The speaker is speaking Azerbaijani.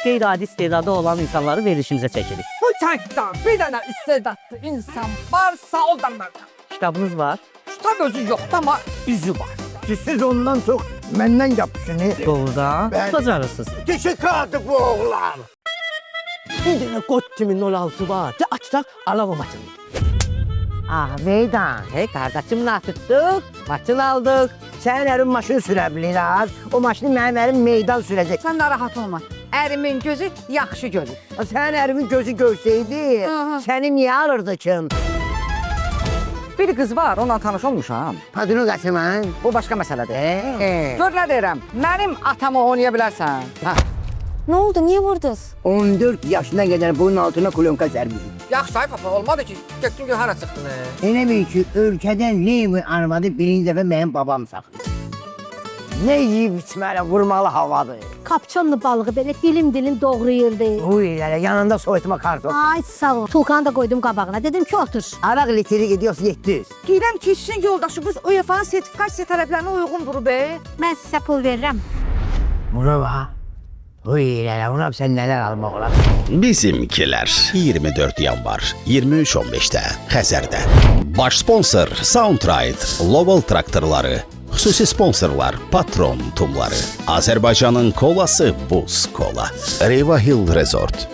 qeyri-adi istedadı olan insanları verilişimizə çəkirik. Bu kənddə bir dənə istedadlı insan varsa o da mənim. Kitabınız var. Kitab özü yoxdur, amma üzü var. Siz ondan çox məndən yapışın. Doğrudan. Bəli. Bacarırsınız. Dişi qaldı bu oğlan. Bir dənə qot kimin 06 var. De açdaq, alalım maçını. Ah, meydan. Hey, qardaşım tutduq, maçını aldıq. Sənin ərin maşın sürə bilir. O maşını mənim ərim meydan sürəcək. Sən narahat olma. Ərimin gözü yaxşı görür. Sənin ərimin gözü görsəydi, Aha. səni niyə alırdı ki? Bir qız var, onunla tanış olmuşam. Padını qaçımən. Bu başqa məsələdir. Gör nə deyirəm, mənim atamı oynaya bilərsən. Hə. Ne oldu? Niye vurdunuz? 14 yaşına qədər bunun altına kulyonka sərmişim. Yaxşı, ay papa, olmadı ki, getdin ki, hara çıxdın? Elə bil ki, ölkədən Levi arvadı birinci dəfə mənim babam saxlayır. Nə yiyib içməli, vurmalı havadır. Kapçonlu balığı böyle dilim doğrayırdı. Uy, yanında soyutma karton. Ay sağ ol. Tulkanı da koydum qabağına. Dedim ki otur. Araq litri gidiyorsa 700. Deyirəm ki, sizin yoldaşınız UEFA-nın sertifikasiya tələblərinə uyğundur be. Ben size pul veririm. Buna bax. Uy, ona sən nələr almaq olar? Bizimkiler 24 yanvar 23:15'te Xəzərdə. Baş sponsor Soundride, Lowell traktörləri, xüsusi sponsorlar Patron tumları, Azərbaycanın kolası Buz Kola, Riva Hill Resort,